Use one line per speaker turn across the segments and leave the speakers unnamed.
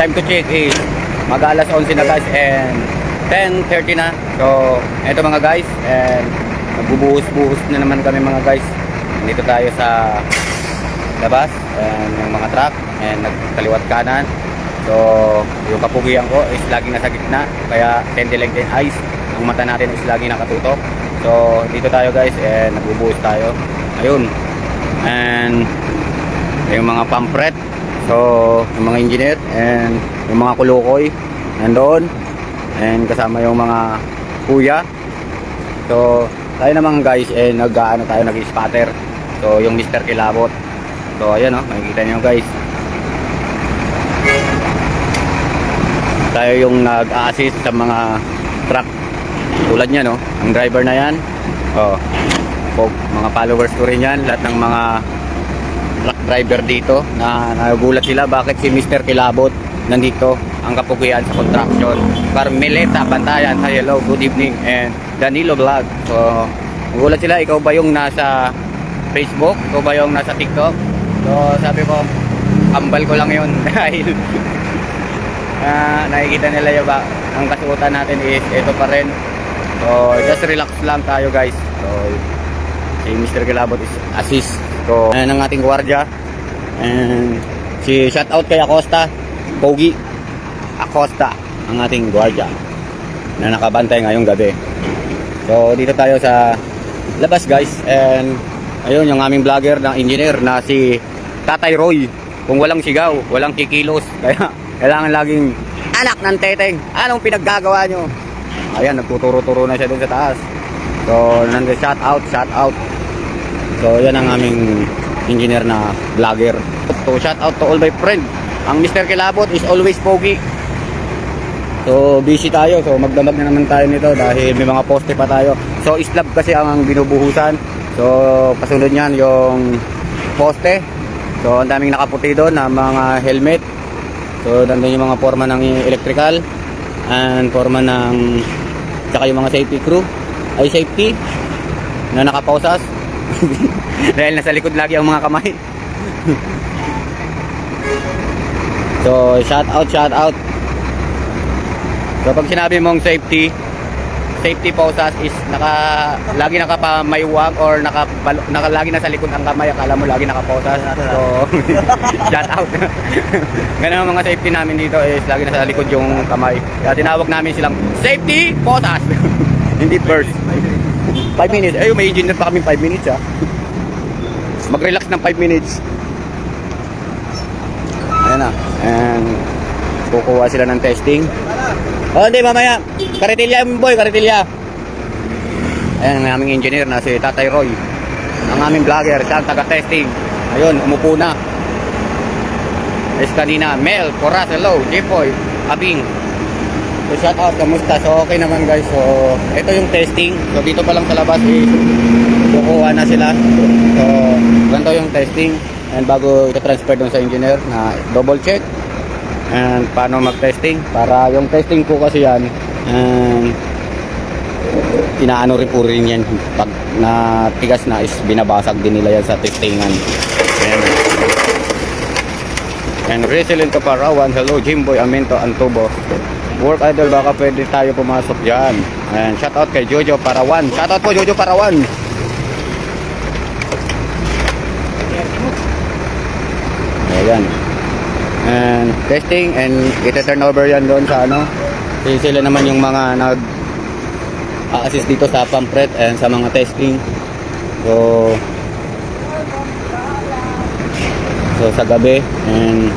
time to check is mag-alas 11 na guys and 10:30 na. So eto mga guys, and nagbubuhos-buhos na naman kami mga guys. Dito tayo sa labas and yung mga truck and nagkaliwat kanan. So yung kapugian ko is laging nasa gitna, kaya tendiling din eyes. Ang mata natin is laging nakatutok. So dito tayo guys and nagbubuhos tayo. Ayun. And yung mga pampret, so yung mga engineer and yung mga kulukoy nandoon, and kasama yung mga kuya. So tayo naman guys nag-ano tayo, nag-spatter. So yung Mr. Kilabot. So ayan makikita niyo guys, tayo yung nag-assist sa mga truck tulad niya ang driver na yan. Mga followers ko rin yan, lahat ng mga truck driver dito na nagulat sila bakit si Mr. Kilabot nandito ang kapugian sa construction. Carmeleta Bantayan, hello, good evening, and Danilo Vlog. So nagulat sila, ikaw ba yung nasa Facebook? Ikaw ba yung nasa TikTok? So sabi ko, kambal ko lang yun dahil nakikita nila yung ang kasuotan natin is ito pa rin. So just relax lang tayo guys. So si Mr. Kilabot is assist. So ayan ang ating gwardiya, and si shout out kay Acosta, Pogi Acosta, ang ating gwardiya na nakabantay ngayong gabi. So dito tayo sa labas guys, and ayun yung aming vlogger na engineer na si Tatay Roy. Kung walang sigaw, walang kikilos, kaya kailangan laging anak ng teteng, anong pinaggagawa nyo? Ayan, nagtuturo-turo na siya dun sa taas. So nandun, shout out. So yan ang aming engineer na vlogger. So shout out to all my friend. Ang Mr. Kilabot is always pogi. So busy tayo, so magdamag na naman tayo nito dahil may mga poste pa tayo. So slab kasi ang binubuhusan. So kasunod niyan yung poste. So ang daming nakaputi doon na mga helmet. So nandun yung mga forma ng electrical and forma ng saka yung mga safety crew ay safety na nakapausas dahil nasa likod lagi ang mga kamay. So shout out. So pag sinabi mong safety pausas is lagi nakapamayuwag or lagi nasa likod ang kamay, akala mo lagi nakapausas. So shout out. Ganun ang mga safety namin dito is lagi nasa likod yung kamay. Kaya tinawag namin silang safety pausas. Hindi burst. 5 minutes. Ayun, may engineer pa kami 5 minutes Mag-relax ng 5 minutes. Ayan na. And kukuha sila ng testing. Hindi, mamaya. Karitilya boy, karitilya. Ayan ang aming engineer na si Tatay Roy. Ang aming vlogger, siya ang taga-testing. Ayun, umupo na. Es kanina, Mel, Coraz, hello, Jepoy, Abing. So shout out, kamusta? So okay naman guys. So ito yung testing. So dito pa lang sa labas kukuha na sila. So ganito yung testing. And bago ito-transfer dun sa engineer na double check and paano mag-testing. Para yung testing ko kasi yan, inaano rin yan. Pag natigas na is binabasag din nila yan sa testingan. And resilient to Parawan, hello Jimboy, Amento, Antubo. Work idol, baka pwede tayo pumasok dyan. And shout out kay Jojo Parawan. Shout out po Jojo Parawan. Ayan. And testing, and ita-turn over yan doon sa sila naman yung mga nag-assist dito sa pampret and sa mga testing. So sa gabi, and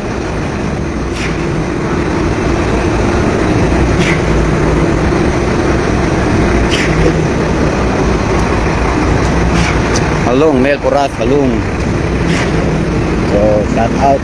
halong Mel Coraz, halong. So shout out.